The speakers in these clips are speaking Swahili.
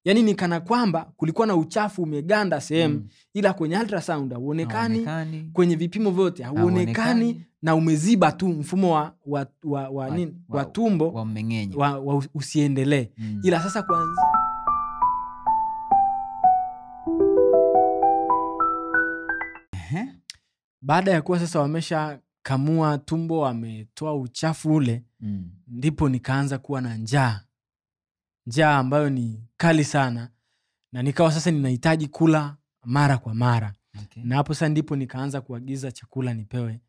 Yani ni kana kwamba kulikuwa na uchafu umeganda sehemu, ila kwenye ultrasound hauonekani, kwenye vipimo vyote hauonekani, na umeziba tu mfumo wa tumbo wa mmeng'enyo wa usiendelee. Ila sasa kwanza baada ya kuwa sasa wamesha kamua tumbo, wametoa uchafu ule, ndipo nikaanza kuwa na njaa ambayo ni kali sana, na nikawa sasa ninahitaji kula mara kwa mara. Na hapo sasa ndipo nikaanza kuagiza chakula, nipewe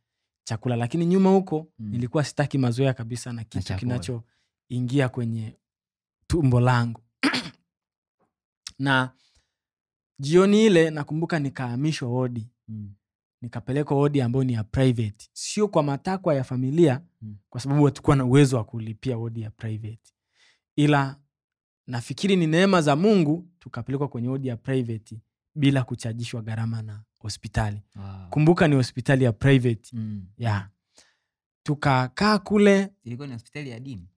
chakula. Lakini nyuma huko nilikuwa sitaki mazoea kabisa na kitu kinachoingia kwenye tumbo langu. Na jioni ile nakumbuka nikahamishwa wodi. Nikapelekwa wodi ambayo ni ya private. Sio kwa matakwa ya familia, kwa sababu hatukuwa na uwezo wa kulipia wodi ya private. Ila nafikiri ni neema za Mungu tukapelekwa kwenye wodi ya private bila kuchajishwa gharama na hospitali. Wow. Kumbuka ni hospitali ya private. Yeah. Tukakaa kule. Ilikuwa ni hospitali ya dini?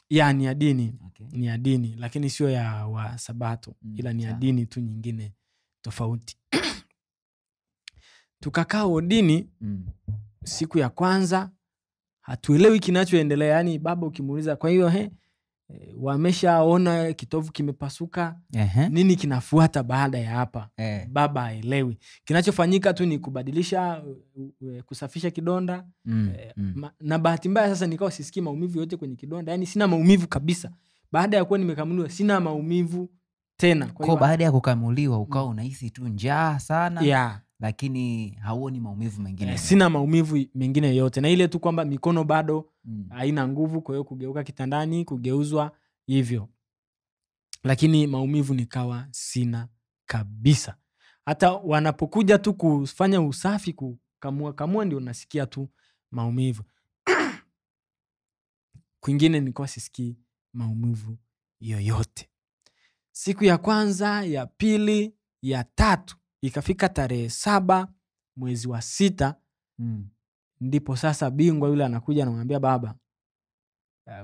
Yeah, ni ya dini. Okay. Ni ya dini, lakini sio ya wa Sabato, ila ni ya dini tu nyingine tofauti. Tukakaa wodini. Siku ya kwanza hatuelewi kinachoendelea. Yani baba ukimuuliza, kwa hiyo wameshaona kitovu kimepasuka, nini kinafuata baada ya hapa? Baba haelewi. Kinachofanyika tu ni kubadilisha, kusafisha kidonda. Na bahati mbaya sasa nikawa sisikii maumivu yote kwenye kidonda. Yani sina maumivu kabisa. Baada ya kuwa nimekamuliwa sina maumivu tena. Kwa baada ya kukamuliwa ukawa unahisi tu njaa sana, lakini hauoni maumivu mengine. Sina maumivu mengine yote. Na ile tu kwamba mikono bado haina nguvu, kwa hiyo kugeuka kitandani, kugeuzwa hivyo. Lakini maumivu nikawa sina kabisa. Hata wanapokuja tu kufanya usafi, kukamua ndio nasikia tu maumivu. Kwingine nilikuwa sisikii maumivu yoyote. Siku ya kwanza, ya pili, ya tatu, ikafika tarehe 7 mwezi wa 6, ndipo sasa bingwa yule anakuja na kumwambia baba,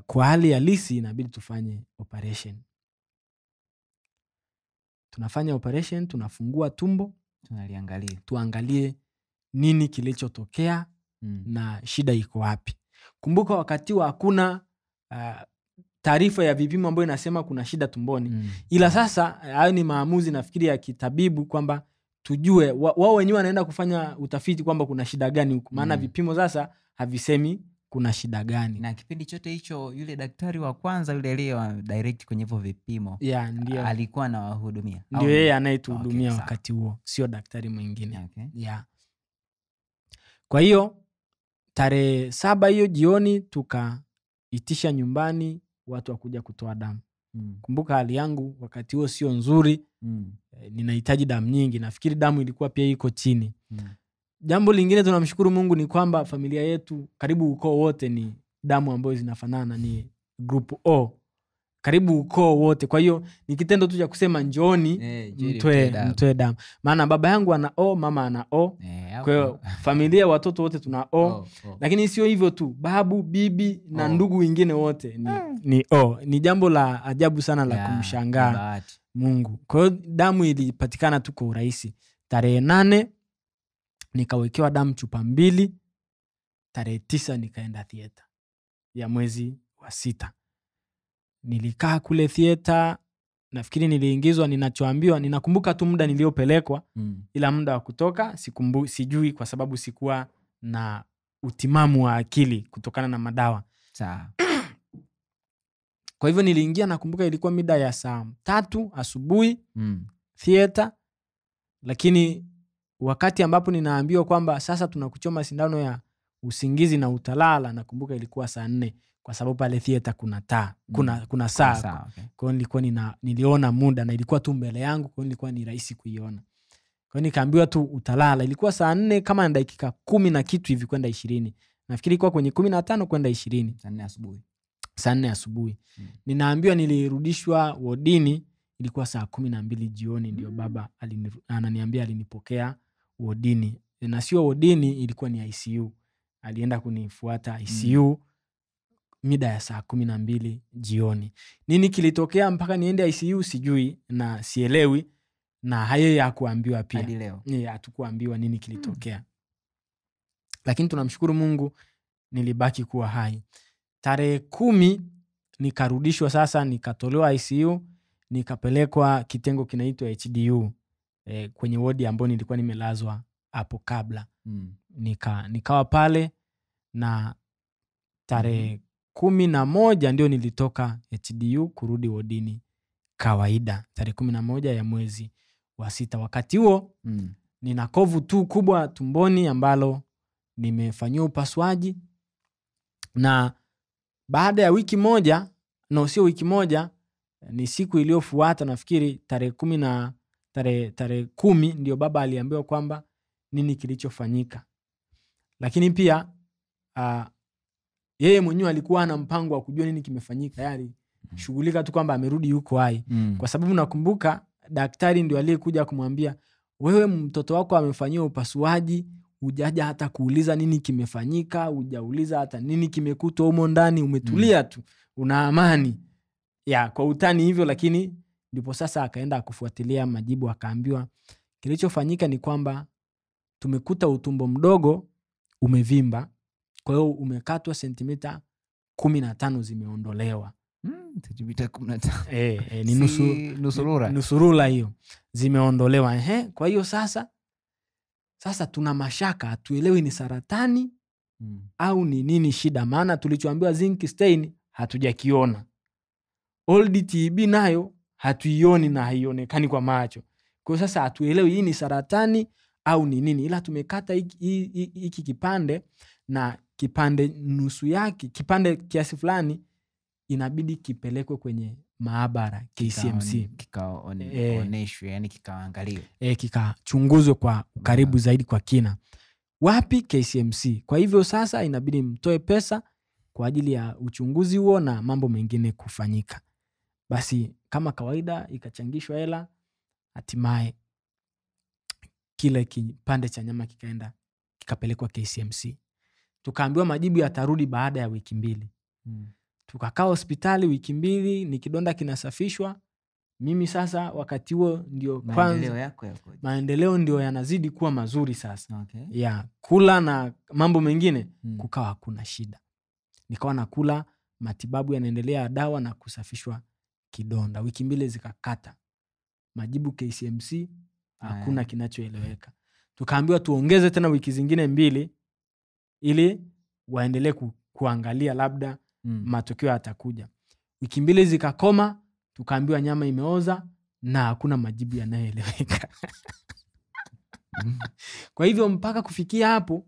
kwa hali halisi inabidi tufanye operation. Tunafanya operation, tunafungua tumbo, tuangalie nini kilichotokea na shida iko wapi. Kumbuka wakati wa hakuna taarifa ya vipimo ambayo inasema kuna shida tumboni. Ila sasa hayo ni maamuzi nafikiri ya kitabibu, kwamba tujue wao wenyewe wanaenda kufanya utafiti kwamba kuna shida gani huko. Maana vipimo sasa havisemi kuna shida gani. Na kipindi chote hicho yule daktari wa kwanza yule aliye direct kwenye hivyo vipimo, ndio alikuwa anawahudumia. Ndio yeye anayetuhudumia wakati huo, sio daktari mwingine. Kwa hiyo tarehe 7 hiyo jioni tukaitisha nyumbani watu wakuja kutoa damu. Kumbuka hali yangu wakati huo sio nzuri. Ninahitaji damu nyingi. Nafikiri damu ilikuwa pia iko chini. Jambo lingine tunamshukuru Mungu ni kwamba familia yetu karibu ukoo wote ni damu ambayo zinafanana, ni group O. Karibu ukoo wote. Kwa hiyo ni kitendo tu cha kusema njooni mtoe damu. Maana baba yangu ana O, mama ana O. Kwa hiyo familia watoto wote tuna O. Lakini sio hivyo tu, babu, bibi na ndugu wengine wote ni O. Ni jambo la ajabu sana la kumshangaa Mungu. Kwa hiyo damu ilipatikana tu kwa urahisi. Tarehe 8 nikawekewa damu chupa 2. Tarehe 9 nikaenda theater ya mwezi wa 6. Nilikaa kule theater, nafikiri niliingizwa, ninachoambiwa ninakumbuka tu muda niliopelekwa, ila muda wa kutoka sijui, kwa sababu sikuwa na utimamu wa akili kutokana na madawa. Kwa hivyo niliingia, nakumbuka ilikuwa mida ya saa 3 asubuhi theater. Lakini wakati ambapo ninaambiwa kwamba sasa tunakuchoma sindano ya usingizi na utalala, nakumbuka ilikuwa saa 4, kwa sababu pale theater kuna taa, kuna saa. Okay. Kwa hiyo nilikuwa niliona muda na ilikuwa tu mbele yangu, kwa hiyo ilikuwa ni rahisi kuiona. Kwa hiyo nikaambiwa tu utalala. Ilikuwa saa 4 kama na dakika 10 na kitu hivi kwenda 20. Nafikiri ilikuwa kwenye 15 kwenda 20. Saa 4 asubuhi. Ninaambiwa nilirudishwa wodini ilikuwa saa 12 jioni, ndio baba ananiambia alinipokea wodini. Na sio wodini, ilikuwa ni ICU. Alienda kunifuata ICU. mida ya saa 12 jioni. Nini kilitokea mpaka niende ICU sijui na sielewi, na hayo hakuambiwa pia. Hadi leo. Hatukuambiwa nini kilitokea. Lakini tunamshukuru Mungu nilibaki kuwa hai. Tarehe 10 nikarudishwa sasa, nikatolewa ICU, nikapelekwa kitengo kinaitwa HDU, kwenye wodi ambayo nilikuwa nimelazwa hapo kabla. Nikawa pale, na tarehe 11 ndio nilitoka HDU kurudi wodini kawaida, tarehe 11 ya mwezi wa 6. Wakati huo nina kovu tu kubwa tumboni ambalo nimefanyiwa upasuaji, na baada ya wiki moja, sio wiki moja, ni siku iliyofuata, nafikiri tarehe 10 ndio baba aliambiwa kwamba nini kilichofanyika. Lakini pia yeye mwenyewe alikuwa ana mpango wa kujua nini kimefanyika, yani shughulika tu kwamba amerudi yuko hai. Kwa sababu nakumbuka daktari ndio aliyekuja kumwambia, wewe mtoto wako amefanyiwa upasuaji, hujaja hata kuuliza nini kimefanyika, hujauliza hata nini kimekutwa humo ndani, umetulia tu, una amani. Kwa utani hivyo, lakini ndipo sasa akaenda kufuatilia majibu, akaambiwa kilichofanyika ni kwamba tumekuta utumbo mdogo umevimba, kwa hiyo umekatwa sentimita 15 zimeondolewa. Sentimita 15. Ni nusurula hiyo zimeondolewa. Kwa hiyo sasa tuna mashaka, hatuelewi ni saratani au ni nini shida, maana tulichoambiwa zinc stain hatujakiona, old TB nayo hatuioni na haionekani kwa macho. Kwa hiyo sasa hatuelewi hii ni saratani au ni nini, ila tumekata hiki kipande, na kipande nusu yake, kipande kiasi fulani inabidi kipelekwe kwenye maabara KCMC, kikaoneshwe, yani kikaangaliwe, kikachunguzwe kwa karibu zaidi, kwa kina. Wapi? KCMC. Kwa hivyo sasa inabidi mtoe pesa kwa ajili ya uchunguzi huo na mambo mengine kufanyika. Basi kama kawaida ikachangishwa hela, hatimaye kile kipande cha nyama kikaenda kikapelekwa KCMC. Tukaambiwa majibu yatarudi baada ya wiki 2. Tukakaa hospitali wiki 2, ni kidonda kinasafishwa. Mimi sasa wakati huo ndio kwanza maendeleo ndio yanazidi kuwa mazuri sasa. Kula na mambo mengine kukawa hakuna shida. Nikawa nakula, matibabu yanaendelea, dawa na kusafishwa kidonda. Wiki 2 zikakata. Majibu KCMC hakuna kinachoeleweka. Tukaambiwa tuongeze tena wiki zingine 2 ili waendelee kuangalia labda matokeo yatakuja. Wiki 2 zikakoma, tukaambiwa nyama imeoza na hakuna majibu yanayoeleweka. Kwa hivyo mpaka kufikia hapo,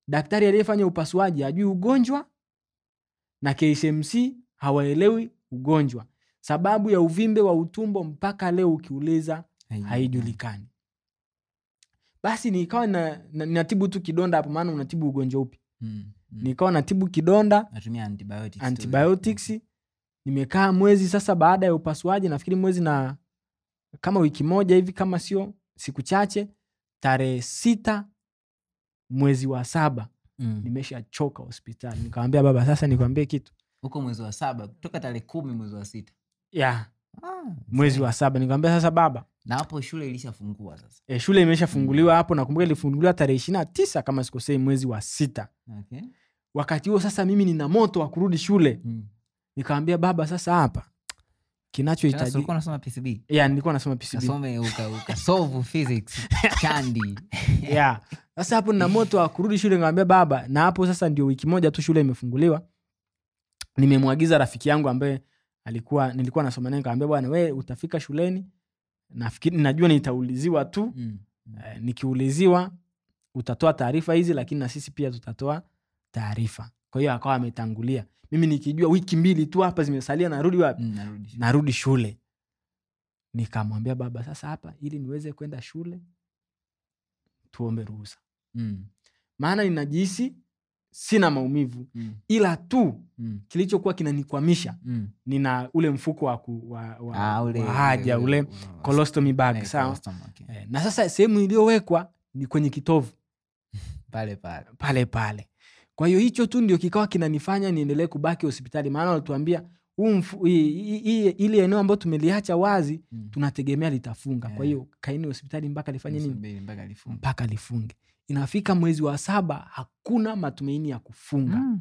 daktari aliyefanya upasuaji hajui ugonjwa na KCMC hawaelewi ugonjwa. Sababu ya uvimbe wa utumbo mpaka leo ukiuliza haijulikani. Basi nikawa natibu tu kidonda hapo, maana unatibu ugonjwa upi? Nikawa natibu kidonda, natumia antibiotics. Nimekaa mwezi sasa baada ya upasuaji, nafikiri mwezi na kama wiki 1 hivi, kama sio siku chache. Tarehe 6 mwezi wa 7 nimeshachoka hospitali. Nikamwambia baba, sasa nikwambie kitu. Huko mwezi wa 7 kutoka tarehe 10 mwezi wa 6. Mwezi wa 7 nikamwambia sasa baba. Na hapo shule ilishafungua sasa. Shule imeshafunguliwa hapo, nakumbuka ilifunguliwa tarehe 29 kama sikosei mwezi wa 6. Wakati huo sasa mimi nina moto wa kurudi shule. Nikamwambia baba, sasa hapa kinachohitaji. Sasa ulikuwa unasoma PCB? Nilikuwa nasoma PCB. Nasome ukasolve physics chandi. Sasa hapo nina moto wa kurudi shule. Nikamwambia baba, na hapo sasa ndio wiki 1 tu shule imefunguliwa. Nimemwagiza rafiki yangu ambaye nilikuwa nasoma naye, nikamwambia bwana, wewe utafika shuleni, nafikiri najua nitauliziwa tu. Nikiuliziwa utatoa taarifa hizi, lakini na sisi pia tutatoa taarifa. Kwa hiyo akawa ametangulia. Mimi nikijua wiki 2 tu hapa zimesalia, narudi wapi? Narudi shule. Nikamwambia baba, sasa hapa ili niweze kwenda shule tuombe ruhusa. Maana ninajihisi sina maumivu, ila tu kilichokuwa kinanikwamisha nina ule mfuko wa haja, ule colostomy bag, sawa? Na sasa sehemu iliyowekwa ni kwenye kitovu pale. Kwa Kwa hiyo hicho tu ndio kikawa kinanifanya niendelee kubaki hospitali, maana walituambia ile eneo ambayo tumeliacha wazi tunategemea litafunga. Kwa hiyo kaini hospitali mpaka lifanye nini? Mpaka lifunge. Inafika mwezi wa 7 hakuna matumaini ya kufunga.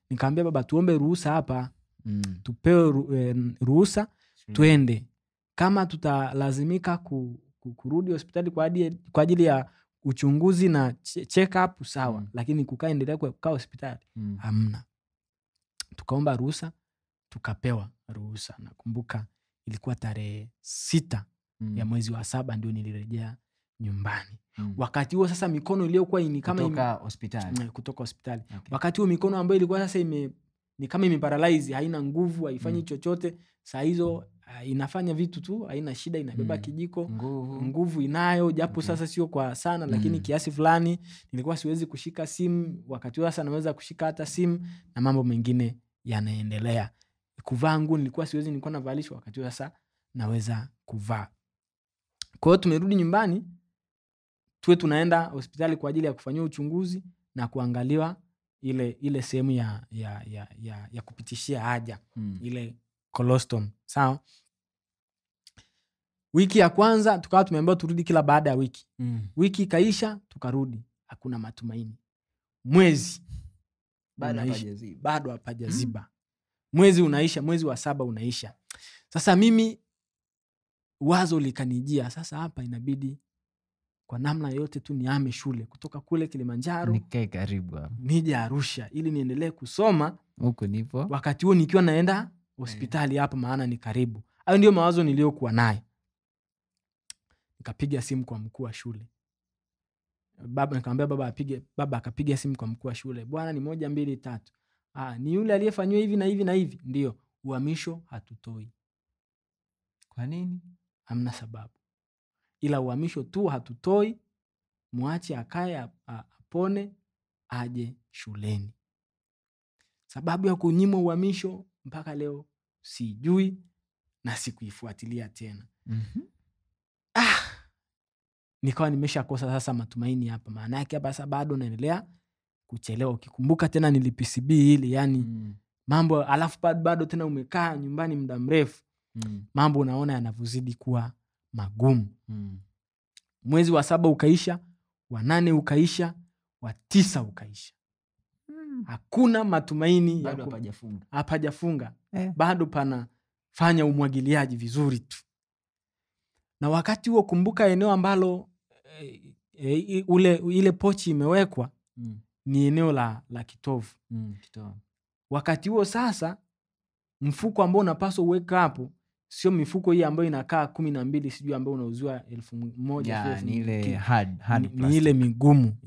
Nikamwambia baba, tuombe ruhusa hapa, tupewe ruhusa tuende. Kama tutalazimika kurudi hospitali kwa ajili ya uchunguzi na check up, sawa, lakini kukaa hospitali hamna. Tukaomba ruhusa, tukapewa ruhusa. Nakumbuka ilikuwa tarehe 6 ya mwezi wa 7 ndio nilirejea nyumbani. Wakati huo sasa mikono iliyokuwa ni kama kutoka hospitali. Okay. Wakati huo mikono ambayo ilikuwa sasa ni kama imeparalyze, haina nguvu, haifanyi chochote. Saa hizo inafanya vitu tu, haina shida, inabeba kijiko, nguvu inayo, japo sasa sio kwa sana, lakini kiasi fulani. Nilikuwa siwezi kushika simu, wakati huo sasa naweza kushika hata simu na mambo mengine yanaendelea. Kuvaa nguo nilikuwa siwezi, nilikuwa navalishwa, wakati huo sasa naweza kuvaa. Kwa hiyo tumerudi nyumbani, tunaenda hospitali kwa ajili ya kufanyia uchunguzi na kuangaliwa ile sehemu ya kupitishia haja, ile colostrum, sawa. Wiki ya kwanza tukawa tumeambiwa turudi kila baada ya wiki. Wiki kaisha, tukarudi, hakuna matumaini. Mwezi bado hapajaziba. Mwezi unaisha, mwezi wa 7 unaisha. Sasa mimi wazo likanijia, sasa hapa inabidi kwa namna yote tu nihame shule kutoka kule Kilimanjaro nikae karibu hapo, nije Arusha ili niendelee kusoma huko nipo, wakati huo nikiwa naenda hospitali hapa, maana ni karibu. Hayo ndio mawazo niliyokuwa nayo. Nikapiga simu kwa mkuu wa shule. Nikamwambia baba akapiga simu kwa mkuu wa shule. Bwana, ni 1 2 3. Ni yule aliyefanywa hivi na hivi na hivi. Ndio, uhamisho hatutoi. Kwa nini? Hamna sababu. Ila uhamisho tu hatutoi, muache akae apone aje shuleni. Sababu ya kunyima uhamisho mpaka leo sijui na sikuifuatilia tena. Nikawa nimeshakosa sasa matumaini hapa. Maana yake hapa sasa bado naendelea kuchelewa. Ukikumbuka tena nili-PCB hili, yani mambo, alafu bado tena umekaa nyumbani muda mrefu. Mambo unaona yanavozidi kuwa magumu. Mwezi wa 7 ukaisha, wa 8 ukaisha, wa 9 ukaisha. Hakuna matumaini, bado hapajafunga. Bado panafanya umwagiliaji vizuri tu. Na wakati huo kumbuka eneo ambalo ile pochi imewekwa ni eneo la kitovu. Wakati huo sasa mfuko ambao unapaswa uweka hapo sio mifuko hii ambayo inakaa 12 sijui ambayo unauziwa 1,000. Ni ile hard ni ile migumu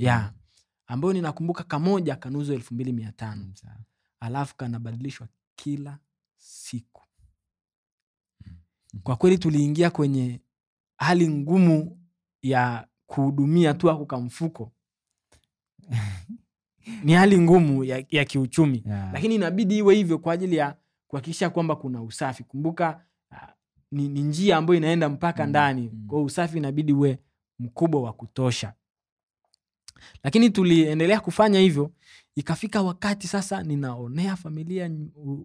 ambayo ninakumbuka kamoja kanuzo 2,500. Alafu kanabadilishwa kila siku. Kwa kweli tuliingia kwenye hali ngumu ya kuhudumia tu ako kamfuko. Ni hali ngumu ya kiuchumi. Lakini inabidi iwe hivyo kwa ajili ya kuhakikisha kwamba kuna usafi. Kumbuka ni njia ambayo inaenda mpaka ndani. Kwa usafi inabidi uwe mkubwa wa kutosha. Lakini tuliendelea kufanya hivyo. Ikafika wakati sasa ninaonea familia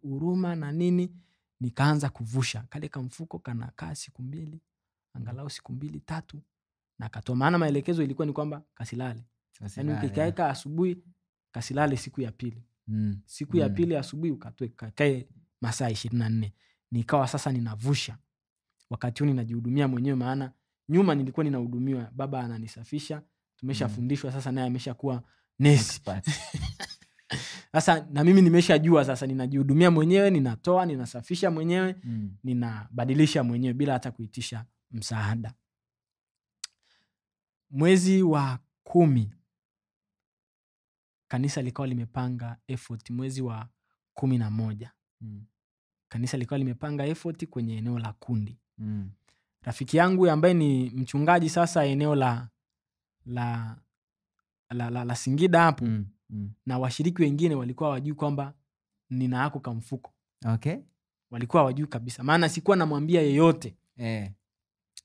huruma na nini. Nikaanza kuvusha. Kale kamfuko kanakaa siku 2, angalau siku 2 3, na katoa. Maana maelekezo ilikuwa ni kwamba kasilale. Yaani ukikaeka asubuhi kasilale siku ya pili. Siku ya pili asubuhi ukatoe kakae masaa 24. Nikawa sasa ninavusha. Wakati huo ninajihudumia mwenyewe, maana nyuma nilikuwa ninahudumiwa, baba ananisafisha. Tumeshafundishwa sasa, naye ameshakuwa nesi. Sasa na mimi nimeshajua sasa, ninajihudumia mwenyewe, ninatoa, ninasafisha mwenyewe, ninabadilisha mwenyewe bila hata kuitisha msaada. Mwezi wa 10 kanisa likawa limepanga effort. Mwezi wa 11 kanisa likawa limepanga effort kwenye eneo la kundi. Rafiki yangu ambaye ni mchungaji sasa eneo la Singida hapo, na washiriki wengine walikuwa wajui kwamba nina hako kamfuko. Okay. Walikuwa wajui kabisa. Maana sikuwa namwambia yeyote.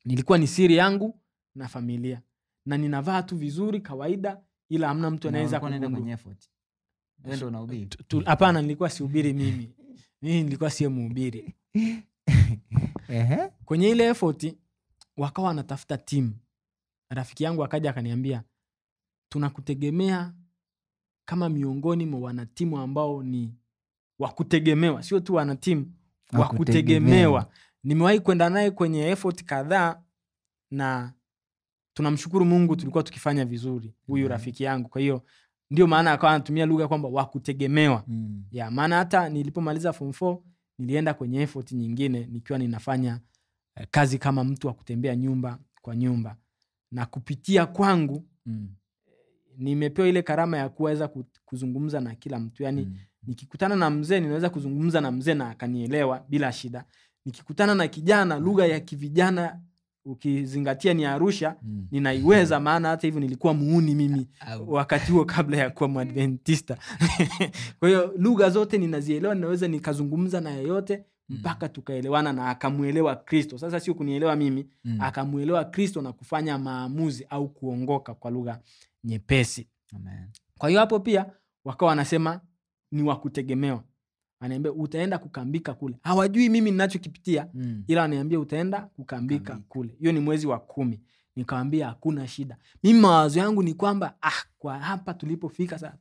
Nilikuwa ni siri yangu na familia. Na ninavaa tu vizuri kawaida, ila hamna mtu anaweza kugundua. Wewe ndio unahubiri? Hapana, nilikuwa sihubiri mimi. Mimi nilikuwa sio mhubiri. Kwenye ile effort wakawa wanatafuta timu. Rafiki yangu akaja akaniambia, tunakutegemea kama miongoni mwa wanatimu ambao ni wakutegemewa, sio tu wanatimu, wakutegemewa. Nimewahi kwenda naye kwenye effort kadhaa na tunamshukuru Mungu tulikuwa tukifanya vizuri, huyu rafiki yangu. Kwa hiyo ndio maana akawa anatumia lugha kwamba wakutegemewa. Ya maana hata nilipomaliza form 4 nilienda kwenye effort nyingine nikiwa ninafanya kazi kama mtu wa kutembea nyumba kwa nyumba, na kupitia kwangu nimepewa ile karama ya kuweza kuzungumza na kila mtu. Yani nikikutana na mzee ninaweza kuzungumza na mzee na akanielewa bila shida. Nikikutana na kijana, lugha ya kivijana ukizingatia ni Arusha, ninaiweza, maana hata hivyo nilikuwa muuni mimi wakati huo kabla ya kuwa Mwadventista. Kwa hiyo lugha zote ninazielewa, ninaweza nikazungumza na yeyote mpaka tukaelewana na akamuelewa Kristo. Sasa sio kunielewa mimi, akamuelewa Kristo na kufanya maamuzi au kuongoka kwa lugha nyepesi. Amen. Kwa hiyo hapo pia wakawa wanasema ni wakutegemewa. Ananiambia utaenda kukambika kule. Hawajui mimi ninachokipitia, ila ananiambia utaenda kukambika kule. Hiyo ni mwezi wa 10. Nikamwambia hakuna shida. Mimi mawazo yangu ni kwamba kwa hapa tulipofika sasa,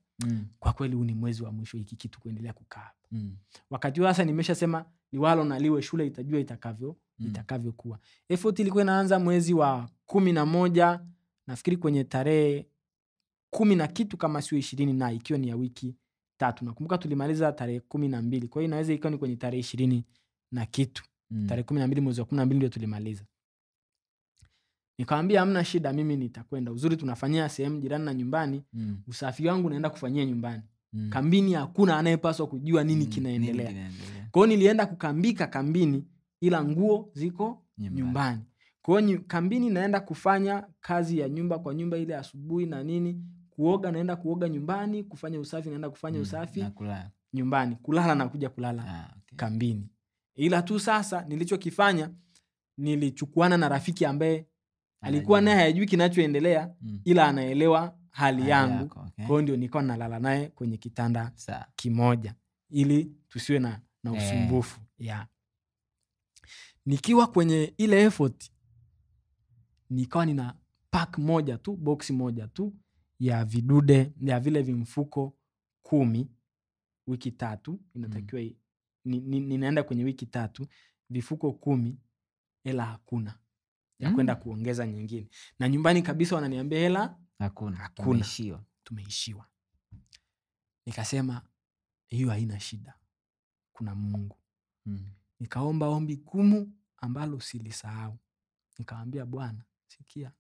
kwa kweli huu ni mwezi wa mwisho hiki kitu kuendelea kukaa hapa. Wakati huo sasa nimeshasema liwalo na liwe, shule itajua itakavyokuwa. Effort ilikuwa inaanza mwezi wa 11, nafikiri kwenye tarehe 10 na kitu kama sio 20, na ikiwa ni ya wiki 3. Nakumbuka tulimaliza tarehe 12. Kwa hiyo inaweza ikawa ni kwenye tarehe 20 na kitu. Tarehe 12 mwezi wa 12 ndio tulimaliza. Nikamwambia hamna shida, mimi nitakwenda. Uzuri tunafanyia sehemu jirani na nyumbani. Usafi wangu naenda kufanyia nyumbani. Kambini hakuna anayepaswa kujua nini kinaendelea. Kwa hiyo nilienda kukambika kambini, ila nguo ziko nyumbani. Kwa hiyo kambini naenda kufanya kazi ya nyumba kwa nyumba ile asubuhi na nini. Kuoga naenda kuoga nyumbani, kufanya usafi naenda kufanya usafi nyumbani, kulala na kuja kulala kambini. Ila tu sasa nilichokifanya, nilichukuana na rafiki ambaye alikuwa naye hajui kinachoendelea, ila anaelewa hali yangu. Kwa hiyo ndio nilikuwa nalala naye kwenye kitanda kimoja ili tusiwe na usumbufu. Nikiwa kwenye ile effort, nikawa nina pack moja tu, box moja tu ya vidude ya vile vimfuko 10. Wiki 3 inatakiwa ninaenda kwenye wiki 3, vifuko 10, hela hakuna ya kwenda kuongeza nyingine. Na nyumbani kabisa wananiambia hela hakuna. Tumeishiwa. Nikasema hiyo haina shida, kuna Mungu. Nikaomba ombi gumu ambalo silisahau. Nikamwambia Bwana, sikia,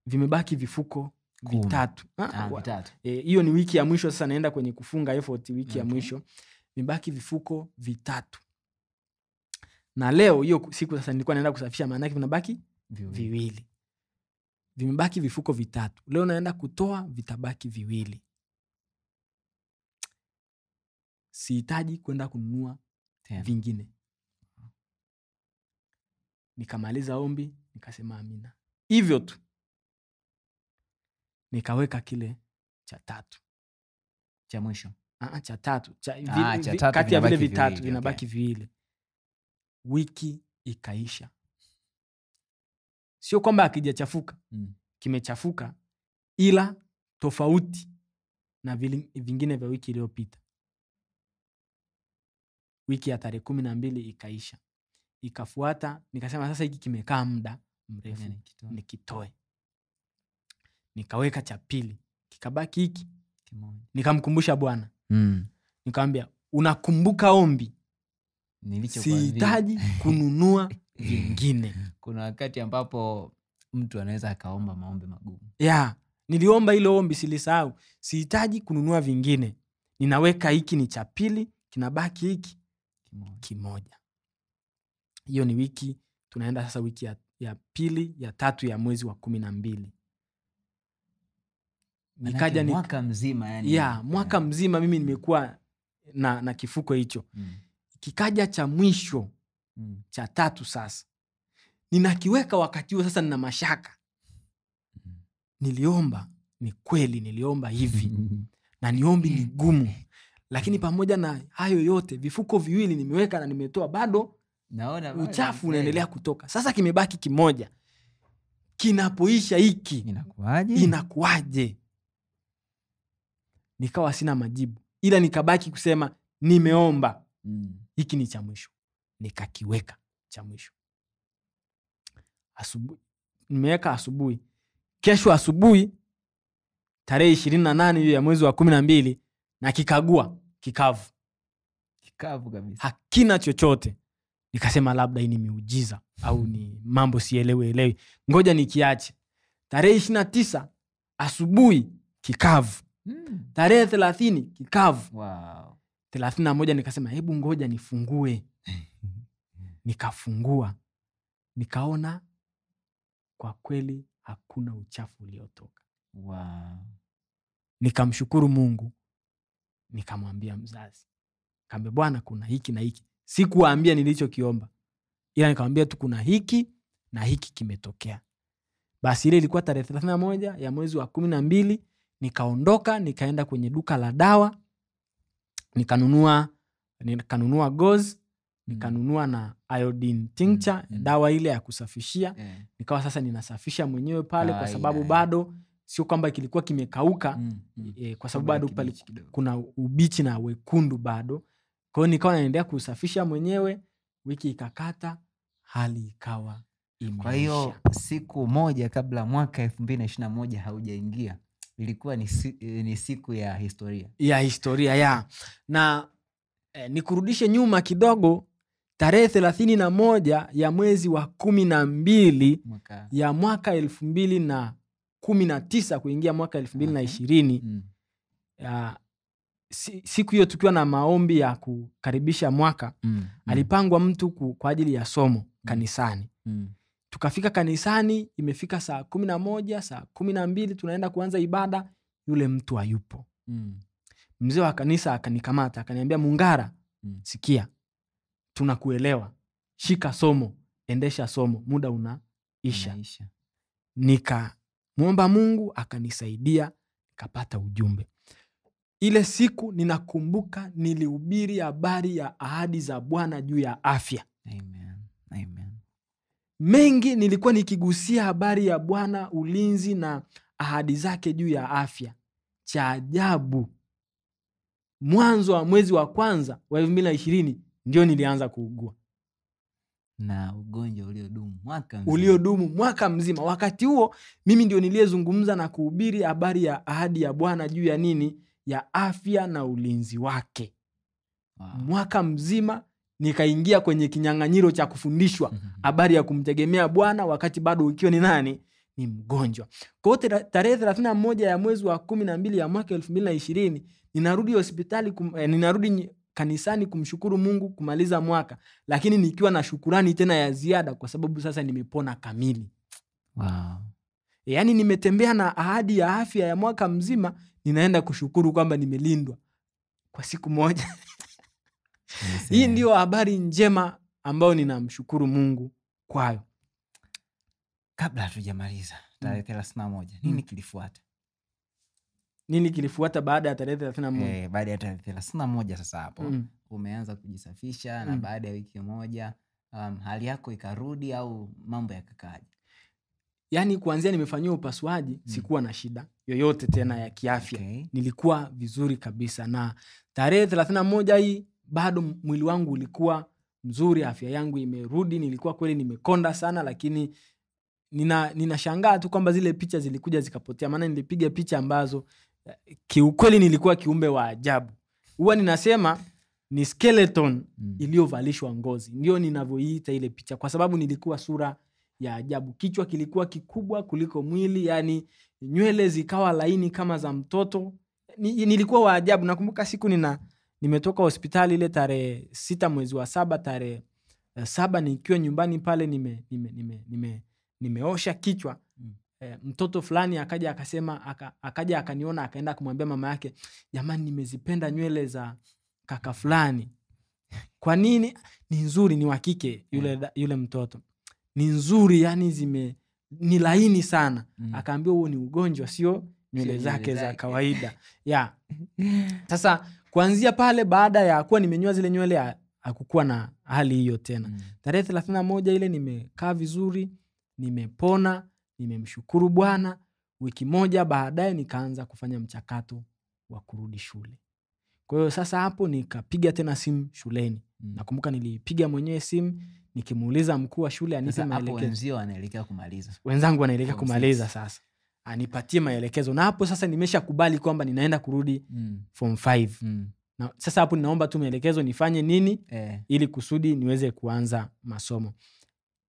vimebaki vifuko 3. Hiyo ni wiki ya mwisho sasa, naenda kwenye kufunga effort wiki ya mwisho. Vimebaki vifuko 3. Na leo hiyo siku sasa nilikuwa naenda kusafisha, maana yake vinabaki 2. Vimebaki vifuko 3. Leo naenda kutoa, vitabaki 2. Sihitaji kwenda kununua vingine. Nikamaliza ombi, nikasema amina. Hivyo tu nikaweka kile cha 3 cha mwisho, cha 3 kati ya vile 3 vinabaki 2. Wiki ikaisha. Sio kwamba akijachafuka, kimechafuka, ila tofauti na vingine vya wiki iliyopita. Wiki ya tarehe 12 ikaisha. Ikafuata, nikasema sasa hiki kimekaa muda mrefu, nikitoe. Nikaweka cha 2, kikabaki hiki kimoja. Nikamkumbusha Bwana. Nikamwambia, unakumbuka ombi? Sihitaji kununua vingine. Kuna wakati ambapo mtu anaweza akaomba maombi magumu. Niliomba ile ombi, silisahau. Sihitaji kununua vingine. Ninaweka hiki ni cha 2, kinabaki hiki kimoja. Hiyo ni wiki, tunaenda sasa wiki ya 2 ya 3 ya mwezi wa 12. Nikaja mwaka mzima yani. Mwaka mzima mimi nimekuwa na kifuko hicho. Kikaja cha mwisho cha 3 sasa. Ninakiweka wakati huo sasa nina mashaka. Niliomba, ni kweli niliomba hivi na niombi ni gumu, lakini pamoja na hayo yote vifuko 2 nimeweka na nimetoa, bado naona uchafu unaendelea kutoka. Sasa kimebaki kimoja, kinapoisha hiki inakuaje? Nikawa sina majibu, ila nikabaki kusema nimeomba, hiki ni cha mwisho. Nikakiweka cha mwisho. Nimeweka asubuhi. Kesho asubuhi tarehe 28 hiyo ya mwezi wa 12 na kikagua, kikavu kabisa, hakina chochote. Nikasema labda hii ni miujiza au ni mambo sielewi, ngoja nikiache. Tarehe 29 asubuhi kikavu. Tarehe 30 kikavu. Wow. 31 nikasema hebu ngoja nifungue. Nikafungua, nikaona kwa kweli hakuna uchafu uliotoka. Wow. Nikamshukuru Mungu, nikamwambia mzazi, kaambia Bwana kuna hiki na hiki. Sikuwaambia nilichokiomba, ila nikamwambia tu kuna hiki na hiki kimetokea. Basi ile ilikuwa tarehe 31 ya mwezi wa 12. Nikaondoka nikaenda kwenye duka la dawa, nikanunua gozi, nikanunua na iodine tincture, dawa ile ya kusafishia. Nikawa sasa ninasafisha mwenyewe pale, kwa sababu bado sio kwamba kilikuwa kimekauka, kwa sababu bado pale kuna ubichi na wekundu bado. Kwa hiyo nikawa naendelea kusafisha mwenyewe. Wiki ikakata, hali ikawa imeisha. Kwa hiyo siku moja kabla mwaka 2021 haujaingia, ilikuwa ni siku ya historia ya. Na nikurudishe nyuma kidogo, tarehe 31 ya mwezi wa 12 ya mwaka 2019 kuingia mwaka 2020, siku hiyo tukiwa na maombi ya kukaribisha mwaka, alipangwa mtu kwa ajili ya somo kanisani. Tukafika kanisani, imefika saa 11, saa 12 tunaenda kuanza ibada, yule mtu hayupo. Mzee wa kanisa akanikamata akaniambia, Mungara, sikia, tunakuelewa, shika somo, endesha somo, muda unaisha. Nikamwomba Mungu akanisaidia, nikapata ujumbe. Ile siku ninakumbuka nilihubiri habari ya ahadi za Bwana juu ya afya. Amen. Amen. Mengi nilikuwa nikigusia habari ya Bwana, ulinzi na ahadi zake juu ya afya. Cha ajabu, mwanzo wa mwezi wa kwanza wa 2020 ndio nilianza kuugua. Na ugonjwa uliodumu mwaka mzima. Wakati huo mimi ndio niliyezungumza na kuhubiri habari ya ahadi ya Bwana juu ya nini? Ya afya na ulinzi wake. Wow. Mwaka mzima nikaingia kwenye kinyang'anyiro cha kufundishwa habari ya kumtegemea Bwana wakati bado ukiwa ni nani? Ni mgonjwa. Kwa hiyo tarehe 31 ya mwezi wa 12 ya mwaka 2020 ninarudi hospitali, ninarudi kanisani kumshukuru Mungu kumaliza mwaka, lakini nikiwa na shukurani tena ya ziada kwa sababu sasa nimepona kamili. Wow. Yaani nimetembea na ahadi ya afya ya mwaka mzima, ninaenda kushukuru kwamba nimelindwa kwa siku moja. Hii ndio habari njema ambayo ninamshukuru Mungu kwayo. Kabla hatujamaliza tarehe 31, nini kilifuata? Nini kilifuata baada ya tarehe 31? Baada ya tarehe 31 sasa hapo umeanza kujisafisha na baada ya wiki moja hali yako ikarudi au mambo yakakaje? Yaani kuanzia nimefanyiwa upasuaji sikuwa na shida yoyote tena ya kiafya. Okay. Nilikuwa vizuri kabisa, na tarehe 31 hii bado mwili wangu ulikuwa mzuri, afya yangu imerudi. Nilikuwa kweli nimekonda sana, lakini ninashangaa tu kwamba zile picha zilikuja zikapotea, maana nilipiga picha ambazo kiukweli nilikuwa kiumbe wa ajabu. Huwa ninasema ni skeleton iliyovalishwa ngozi, ndio ninavyoiita ile picha, kwa sababu nilikuwa sura ya ajabu. Kichwa kilikuwa kikubwa kuliko mwili, yani nywele zikawa laini kama za mtoto. Nilikuwa wa ajabu. Nakumbuka siku nimetoka hospitali ile tarehe 6 mwezi wa 7, tarehe 7 nikiwa nyumbani pale nimeosha kichwa. Mtoto fulani akaja akasema, akaja akaniona, akaenda kumwambia mama yake, jamani, nimezipenda nywele za kaka fulani. Kwa nini? Ni nzuri, ni wa kike yule mtoto. Ni nzuri, yani ni laini sana. Akaambia huo ni ugonjwa, nywele zake za kawaida. Yeah. Sasa kuanzia pale, baada ya kuwa nimenyoa zile nywele, hakukuwa na hali hiyo tena. Tarehe 31 ile nimekaa vizuri, nimepona, nimemshukuru Bwana. Wiki moja baadaye nikaanza kufanya mchakato wa kurudi shule. Kwa hiyo sasa hapo nikapiga tena simu shuleni. Nakumbuka nilipiga mwenyewe simu nikimuuliza mkuu wa shule anipe maelekezo. Hapo wenzio wanaelekea kumaliza. Wenzangu wanaelekea kumaliza sasa. Anipatie maelekezo. Na hapo sasa nimeshakubali kwamba ninaenda kurudi form 5. Na sasa hapo ninaomba tu maelekezo nifanye nini ili kusudi niweze kuanza masomo.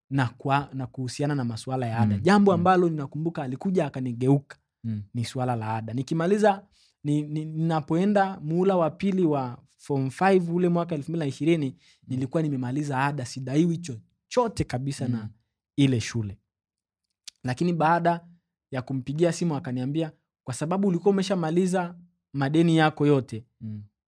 Na kuhusiana na masuala ya ada. Jambo ambalo ninakumbuka alikuja akanigeuka ni swala la ada. Nikimaliza ninapoenda muhula wa pili wa form 5 ule mwaka 2020 nilikuwa nimemaliza ada, sidaiwi chochote kabisa na ile shule. Lakini baada ya kumpigia simu akaniambia, kwa sababu ulikuwa umeshamaliza madeni yako yote,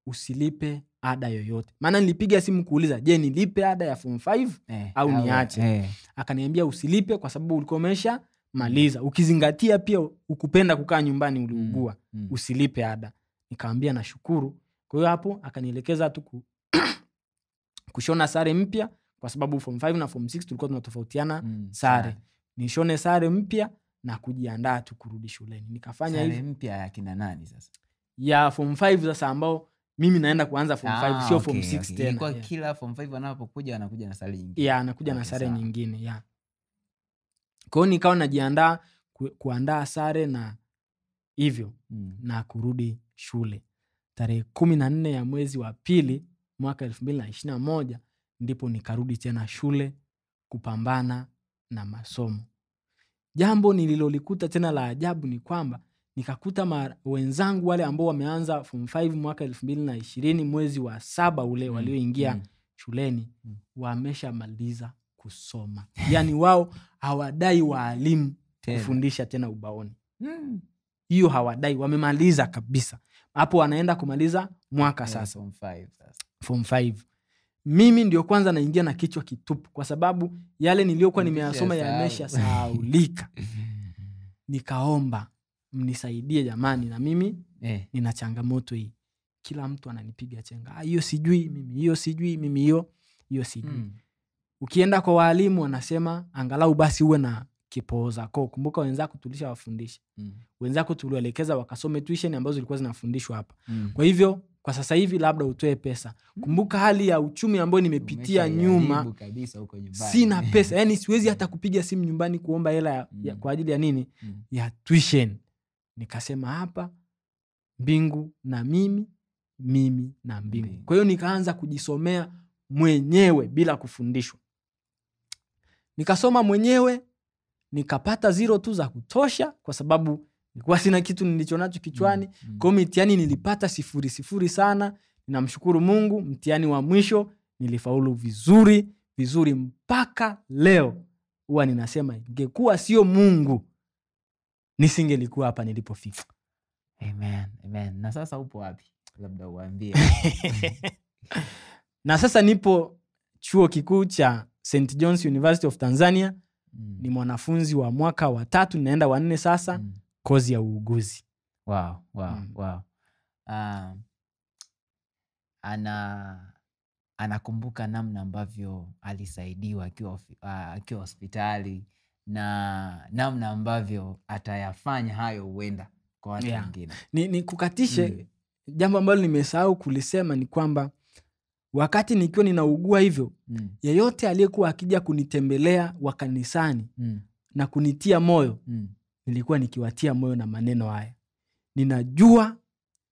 usilipe ada yoyote. Maana nilipiga simu kuuliza, je, nilipe ada ya form 5 au niache? Akaniambia usilipe kwa sababu ulikuwa umeshamaliza. Ukizingatia pia ukupenda kukaa nyumbani, uliugua, usilipe ada. Nikamwambia nashukuru. Kwa hiyo hapo akanielekeza tu kushona sare mpya, kwa sababu form 5 na form 6 tulikuwa tunatofautiana sare. Nishone sare mpya na kujiandaa tu kurudi shuleni. Nikafanya hivi. Sare mpya ya kina nani sasa? Ya form 5 sasa, ambao mimi naenda kuanza form 5, sio form 6 tena. Kwa kila form 5 wanapokuja anakuja na sare nyingine. Anakuja na sare nyingine. Kwa hiyo nikawa najiandaa kuandaa sare na hivyo na kurudi shule. Tarehe 14 ya mwezi wa pili mwaka 2021 ndipo nikarudi tena shule kupambana na masomo. Jambo nililolikuta tena la ajabu ni kwamba nikakuta wenzangu wale ambao wameanza form 5 mwaka 2020 mwezi wa 7 ule walioingia shuleni wameshamaliza kusoma. Yani wao hawadai waalimu kufundisha tena ubaoni. Hiyo hawadai, wamemaliza kabisa. Hapo wanaenda kumaliza mwaka sasa. Form 5. Mimi ndio kwanza naingia na kichwa kitupu, kwa sababu yale niliyokuwa nimeyasoma yameshasahaulika. Nikaomba mnisaidie jamani, na mimi nina changamoto hii. Kila mtu ananipiga chenga. Hiyo sijui mimi, hiyo sijui mimi, hiyo sijui. Ukienda kwa walimu wanasema angalau basi uwe na kipooza koo. Kumbuka wenzako tulishawafundisha. Wenzako tuliwaelekeza wakasome tuition ambazo zilikuwa zinafundishwa hapa. Kwa hivyo kwa sasa hivi labda utoe pesa. Kumbuka hali ya uchumi ambayo nimepitia nyuma. Sina pesa. Yani siwezi hata kupiga simu nyumbani kuomba hela kwa ajili ya nini? Ya tuition. Nikasema hapa mbingu na mimi na mbingu. Kwa hiyo nikaanza kujisomea mwenyewe bila kufundishwa. Nikasoma mwenyewe, nikapata 0 tu za kutosha, kwa sababu nilikuwa sina kitu nilichonacho kichwani. Kwa mitihani nilipata 0 sana. Ninamshukuru Mungu, mtihani wa mwisho nilifaulu vizuri mpaka leo. Huwa ninasema ingekuwa sio Mungu nisingelikuwa hapa nilipofika. Amen. Na sasa upo wapi? Labda uambie. Na sasa nipo chuo kikuu cha St. John's University of Tanzania. Ni mwanafunzi wa mwaka wa 3, naenda wa 4 sasa, kozi ya uuguzi. Wow. Anakumbuka namna ambavyo alisaidiwa akiwa hospitali na namna ambavyo atayafanya hayo huenda kwa watu wengine. Ni kukatishe jambo ambalo nimesahau kulisema ni kwamba wakati nikiwa ninaugua hivyo, yeyote aliyekuwa akija kunitembelea wa kanisani na kunitia moyo, nilikuwa nikiwatia moyo na maneno haya: ninajua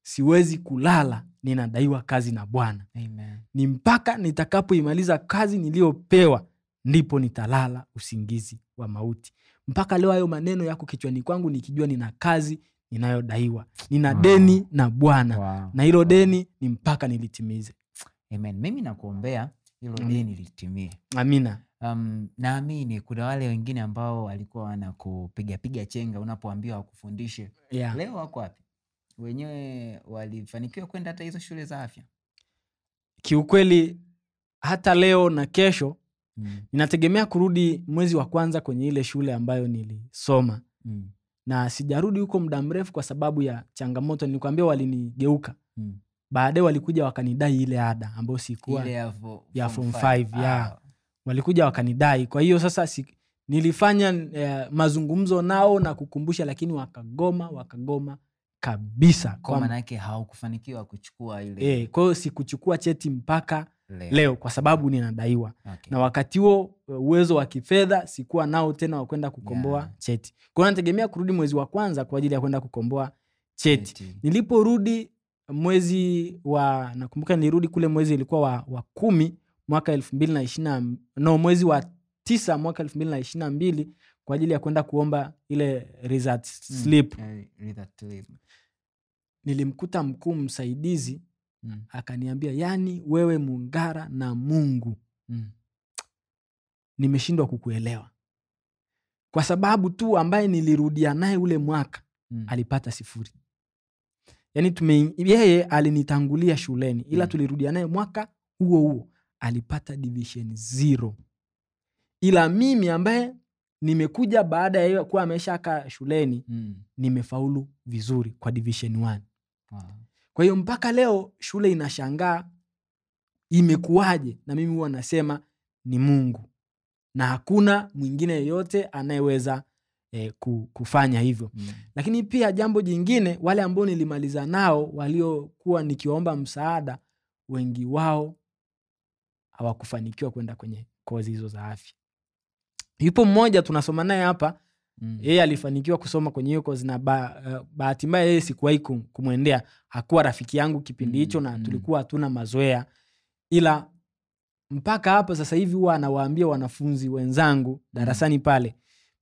siwezi kulala, ninadaiwa kazi na Bwana. Ni mpaka nitakapoimaliza kazi niliyopewa ndipo nitalala usingizi wa mauti. Mpaka leo hayo maneno yako kichwani kwangu, nikijua nina kazi ninayodaiwa, nina deni na Bwana. Na hilo deni ni mpaka nilitimize. Amen. Mimi nakuombea hilo deni litimie. Amina. Naamini kuna wale wengine ambao walikuwa wanakupiga chenga unapoambiwa wakufundishe. Leo wako wapi? Wenyewe walifanikiwa kwenda hata hizo shule za afya? Kiukweli hata leo na kesho ninategemea kurudi mwezi wa kwanza kwenye ile shule ambayo nilisoma. na sijarudi huko muda mrefu kwa sababu ya changamoto. Nilikwambia walinigeuka. Baadaye walikuja wakanidai ile ada ambayo sikuwa ile ya form 5 ya walikuja wakanidai. Kwa hiyo sasa nilifanya mazungumzo nao na kukumbusha, lakini wakagoma kabisa. Kwa maana yake haukufanikiwa kuchukua ile. Kwa hiyo sikuchukua cheti mpaka leo kwa sababu ninadaiwa. Okay. Na wakati huo uwezo wa kifedha sikuwa nao tena wa kwenda kukomboa cheti. Kwa hiyo nategemea kurudi mwezi wa kwanza kwa ajili ya kwenda kukomboa cheti. Niliporudi nakumbuka nilirudi kule mwezi ilikuwa wa 10 mwaka 2020, mwezi wa 9 mwaka 2022 kwa ajili ya kwenda kuomba ile result slip. Nilimkuta mkuu msaidizi akaniambia, yani wewe Mungara na Mungu nimeshindwa kukuelewa. Kwa sababu tu ambaye nilirudia naye ule mwaka alipata 0. Yani yeye alinitangulia shuleni ila tulirudia naye mwaka huo alipata division 0. Ila mimi ambaye nimekuja baada ya yeye kuwa ameshaka shuleni nimefaulu vizuri kwa division 1. Kwa hiyo mpaka leo shule inashangaa imekuwaje, na mimi huwa nasema ni Mungu na hakuna mwingine yeyote anayeweza kufanya hivyo. Lakini pia jambo jingine, wale ambao nilimaliza nao waliokuwa nikiwaomba msaada, wengi wao hawakufanikiwa kwenda kwenye kozi hizo za afya. Yupo mmoja tunasoma naye hapa, yeye alifanikiwa kusoma kwenye hiyo kozi, na bahati mbaya yeye sikuwahi kumwendea. Hakuwa rafiki yangu kipindi hicho na tulikuwa hatuna mazoea. Ila mpaka hapa sasa hivi huwa anawaambia wanafunzi wenzangu darasani pale,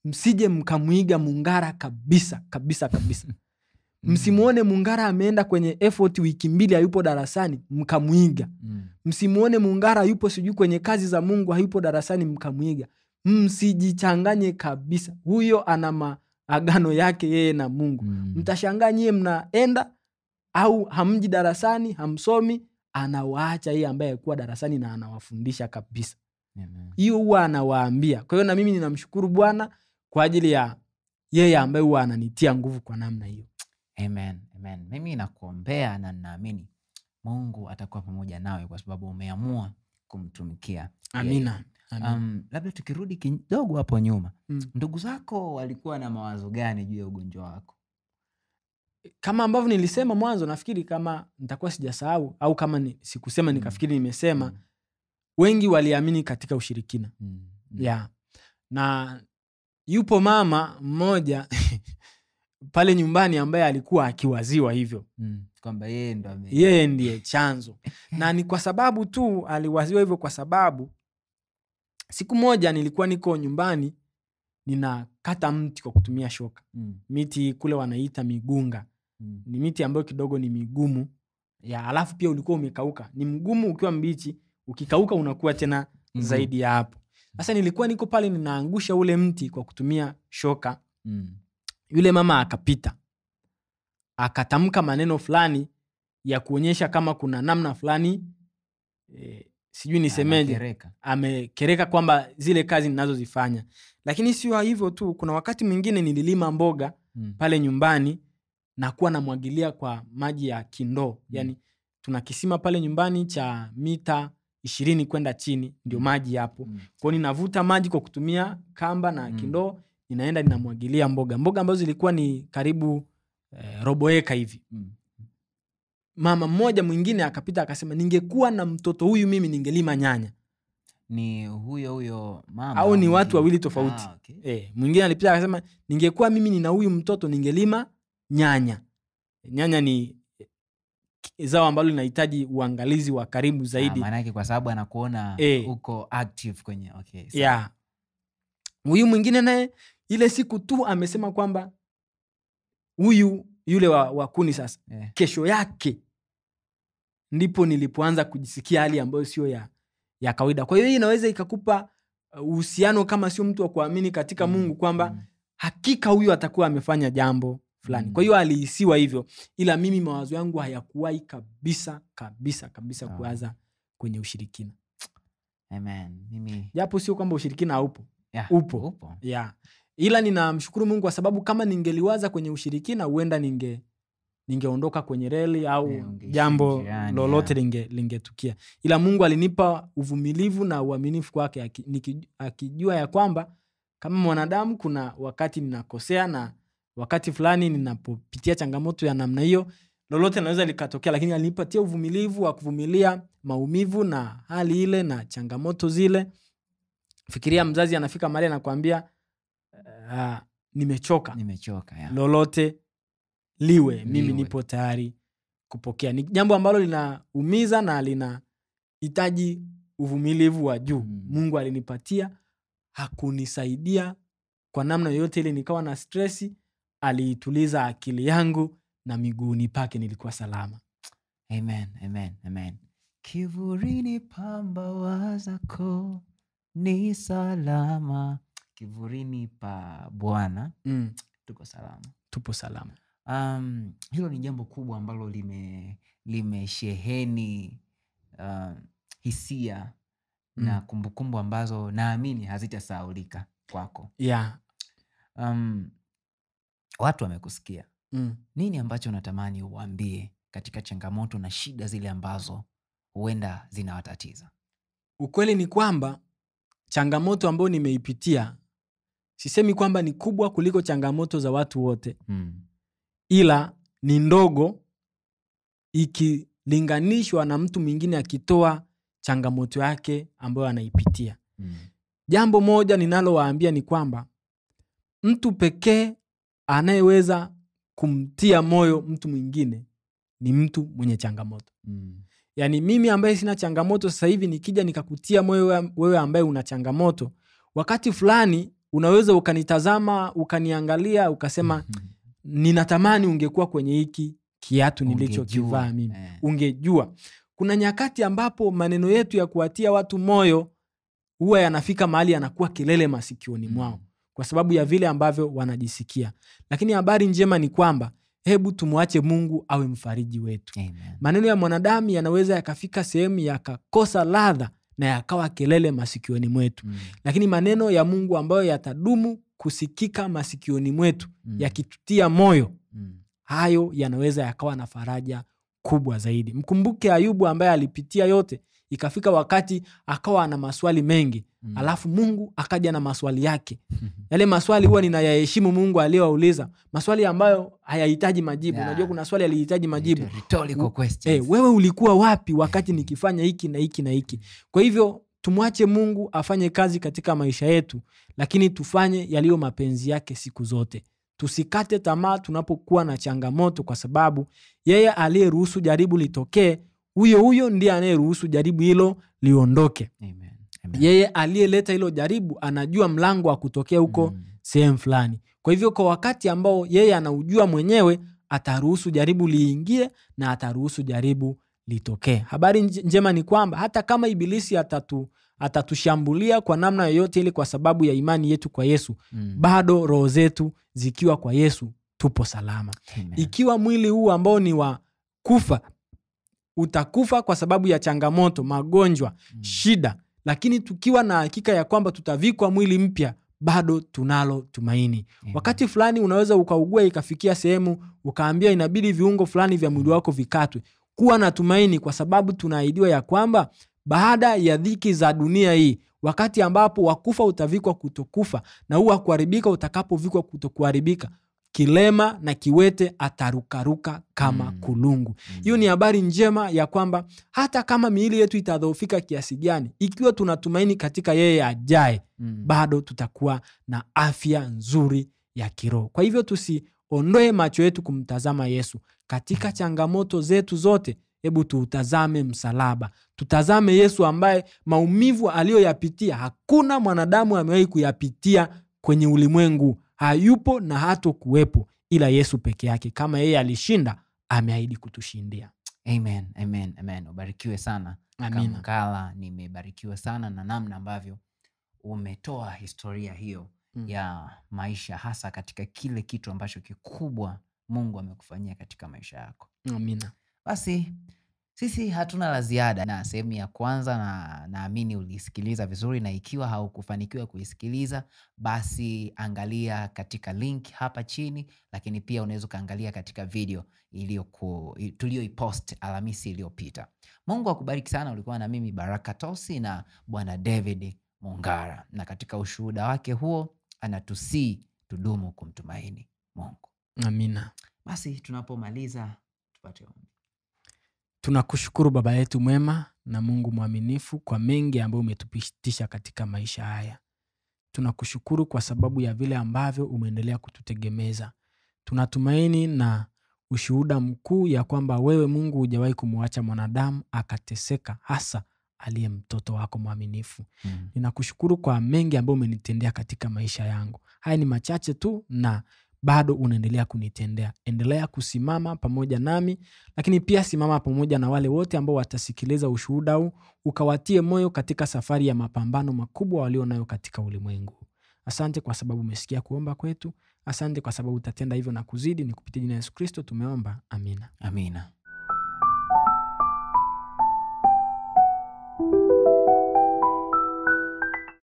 msije mkamuiga Mungara kabisa kabisa kabisa. Msimuone Mungara ameenda kwenye effort wiki 2 hayupo darasani mkamuiga. Msimuone Mungara yupo sijui kwenye kazi za Mungu hayupo darasani mkamuiga. Msijichanganye kabisa. Huyo ana maagano yake yeye na Mungu. Mtashangaa nyie mnaenda au hamji darasani, hamsomi, anawaacha yeye ambaye alikuwa darasani na anawafundisha kabisa. Hiyo huwa anawaambia. Kwa hiyo na mimi ninamshukuru Bwana kwa ajili ya yeye ambaye huwa ananitia nguvu kwa namna hiyo. Amen. Amen. Mimi nakuombea na ninaamini Mungu atakuwa pamoja nawe kwa sababu umeamua kumtumikia. Amina. Labda tukirudi kidogo hapo nyuma, ndugu zako walikuwa na mawazo gani juu ya ugonjwa wako? Kama ambavyo nilisema mwanzo, nafikiri kama nitakuwa sijasahau au kama sikusema nikafikiri nimesema, wengi waliamini katika ushirikina. Na yupo mama mmoja pale nyumbani ambaye alikuwa akiwaziwa hivyo kwamba yeye ndiye chanzo. Na ni kwa sababu tu aliwaziwa hivyo kwa sababu siku moja nilikuwa niko nyumbani ninakata mti kwa kutumia shoka. Miti kule wanaita migunga. Ni miti ambayo kidogo ni migumu. Alafu pia ulikuwa umekauka. Ni mgumu ukiwa mbichi, ukikauka unakuwa tena zaidi ya hapo. Sasa nilikuwa niko pale ninaangusha ule mti kwa kutumia shoka. Yule mama akapita. Akatamka maneno fulani ya kuonyesha kama kuna namna fulani sijui nisemeje, amekereka kwamba zile kazi ninazozifanya. Lakini sio hivyo tu, kuna wakati mwingine nililima mboga pale nyumbani na kuwa namwagilia kwa maji ya kindoo. Yani tuna kisima pale nyumbani cha mita 20 kwenda chini, ndio maji hapo. Kwa hiyo ninavuta maji kwa kutumia kamba na kindoo, ninaenda ninamwagilia mboga ambazo zilikuwa ni karibu robo eka hivi. Mama mmoja mwingine akapita akasema, ningekuwa na mtoto huyu mimi ningelima nyanya. Ni huyo mama au ni watu wawili tofauti? Okay. Mwingine alipita akasema, ningekuwa mimi nina huyu mtoto ningelima nyanya. Nyanya ni zao ambalo linahitaji uangalizi wa karibu zaidi. Maana yake kwa sababu anakuona uko active kwenye Huyu mwingine naye ile siku tu amesema kwamba yule wa kuni sasa. Kesho yake ndipo nilipoanza kujisikia hali ambayo sio ya kawaida. Kwa hiyo hii inaweza ikakupa uhusiano kama sio mtu wa kuamini katika Mungu kwamba hakika huyu atakuwa amefanya jambo fulani. Kwa hiyo alihisiwa hivyo, ila mimi mawazo yangu hayakuwahi kabisa kuanza kwenye ushirikina. Amen. Japo sio kwamba ushirikina haupo. Upo. Yeah. ila ninamshukuru Mungu kwa sababu kama ningeliwaza kwenye ushirikina huenda ningeondoka kwenye reli au jambo lolote lingetukia. Ila Mungu alinipa uvumilivu na uaminifu kwake, akijua ya kwamba kama mwanadamu kuna wakati ninakosea na wakati fulani ninapopitia changamoto ya namna hiyo lolote linaweza likatokea, lakini alinipatia uvumilivu wa kuvumilia maumivu na hali ile na changamoto zile. Fikiria mzazi anafika mahali anakuambia nimechoka lolote liwe, mimi nipo tayari kupokea. Ni jambo ambalo linaumiza na linahitaji uvumilivu wa juu. Mungu alinipatia, hakunisaidia kwa namna yoyote ile nikawa na stresi, aliituliza akili yangu na miguuni pake nilikuwa salama. Amen, amen, amen. Kivurini pa mbawa zako ni salama. Kivurini pa Bwana tuko salama. Tupo salama. Hilo ni jambo kubwa ambalo limesheheni hisia na kumbukumbu ambazo naamini hazitasahaulika kwako. Yeah. Watu wamekusikia. Nini ambacho unatamani uwaambie katika changamoto na shida zile ambazo huenda zinawatatiza? Ukweli ni kwamba changamoto ambayo nimeipitia sisemi kwamba ni kubwa kuliko changamoto za watu wote. Ila ni ndogo ikilinganishwa na mtu mwingine akitoa changamoto yake ambayo anaipitia. Jambo moja ninalowaambia ni kwamba mtu pekee anayeweza kumtia moyo mtu mwingine ni mtu mwenye changamoto. Yani mimi ambaye sina changamoto sasa hivi nikija nikakutia moyo wewe ambaye una changamoto, wakati fulani unaweza ukanitazama, ukaniangalia, ukasema ninatamani ungekuwa kwenye hiki kiatu nilichokivaa mimi. Ungejua. Kuna nyakati ambapo maneno yetu ya kuwatia watu moyo huwa yanafika mahali yanakuwa kelele masikioni mwao kwa sababu ya vile ambavyo wanajisikia. Lakini habari njema ni kwamba hebu tumwache Mungu awe mfariji wetu. Amen. Maneno ya mwanadamu yanaweza yakafika sehemu yakakosa ladha na yakawa kelele masikioni mwetu. Lakini maneno ya Mungu ambayo yatadumu kusikika masikioni mwetu yakitutia moyo, hayo yanaweza yakawa na faraja kubwa zaidi. Mkumbuke Ayubu ambaye alipitia yote, ikafika wakati akawa na maswali mengi. Alafu Mungu akaja na maswali yake. Yale maswali huwa ninayaheshimu Mungu aliyowauliza. Maswali ambayo hayahitaji majibu. Unajua kuna swali yalihitaji majibu. Rhetorical questions. Wewe ulikuwa wapi wakati nikifanya hiki na hiki na hiki? Kwa hivyo tumwache Mungu afanye kazi katika maisha yetu, lakini tufanye yaliyo mapenzi yake siku zote. Tusikate tamaa tunapokuwa na changamoto, kwa sababu yeye aliyeruhusu jaribu litokee, huyo ndiye anayeruhusu jaribu hilo liondoke. Amen. Yeye aliyeleta hilo jaribu anajua mlango wa kutokea huko sehemu fulani. Kwa hivyo kwa wakati ambao yeye anaujua mwenyewe, ataruhusu jaribu liingie na ataruhusu jaribu litokee. Habari njema ni kwamba hata kama ibilisi atatushambulia kwa namna yoyote ile kwa sababu ya imani yetu kwa Yesu, bado roho zetu zikiwa kwa Yesu tupo salama. Amen. Ikiwa mwili huu ambao ni wa kufa utakufa kwa sababu ya changamoto, magonjwa, shida, lakini tukiwa na hakika ya kwamba tutavikwa mwili mpya, bado tunalo tumaini. Wakati fulani unaweza ukaugua ikafikia sehemu ukaambia inabidi viungo fulani vya mwili wako vikatwe. Kuwa na tumaini, kwa sababu tunaahidiwa ya kwamba baada ya dhiki za dunia hii, wakati ambapo wakufa utavikwa kutokufa na huu kuharibika utakapovikwa kutokuharibika, kilema na kiwete atarukaruka kama kulungu. Hiyo ni habari njema ya kwamba hata kama miili yetu itadhoofika kiasi gani, ikiwa tunatumaini katika yeye ajaye, bado tutakuwa na afya nzuri ya kiroho. Kwa hivyo tusiondoe macho yetu kumtazama Yesu katika changamoto zetu zote. Hebu tuutazame msalaba. Tutazame Yesu ambaye maumivu aliyoyapitia hakuna mwanadamu amewahi kuyapitia kwenye ulimwengu. Hayupo na hato kuwepo ila Yesu peke yake. Kama yeye alishinda, ameahidi kutushindia. Amen, amen, amen. Ubarikiwe sana. Amina. Kamkala, nimebarikiwa sana na namna ambavyo umetoa historia hiyo ya maisha, hasa katika kile kitu ambacho kikubwa Mungu amekufanyia katika maisha yako. Amina. Basi Sisi hatuna la ziada na sehemu ya kwanza, na naamini ulisikiliza vizuri, na ikiwa haukufanikiwa kuisikiliza basi angalia katika link hapa chini, lakini pia unaweza kaangalia katika video tulioipost Alhamisi iliyopita. Mungu akubariki sana. Ulikuwa na mimi Baraka Tosi na Bwana David Mongara, na katika ushuhuda wake huo anatusii tudumu kumtumaini Mungu. Amina. Basi tunapomaliza tupate ombi. Tunakushukuru Baba yetu mwema na Mungu mwaminifu kwa mengi ambayo umetupitisha katika maisha haya. Tunakushukuru kwa sababu ya vile ambavyo umeendelea kututegemeza. Tunatumaini na ushuhuda mkuu ya kwamba wewe Mungu hujawahi kumwacha mwanadamu akateseka, hasa aliye mtoto wako mwaminifu. Ninakushukuru kwa mengi ambayo umenitendea katika maisha yangu. Haya ni machache tu na bado unaendelea kunitendea. Endelea kusimama pamoja nami, lakini pia simama pamoja na wale wote ambao watasikiliza ushuhuda huu, ukawatie moyo katika safari ya mapambano makubwa walio nayo katika ulimwengu. Asante kwa sababu umesikia kuomba kwetu. Asante kwa sababu utatenda hivyo na kuzidi. Ni kupitia jina la Yesu Kristo tumeomba. Amina. Amina.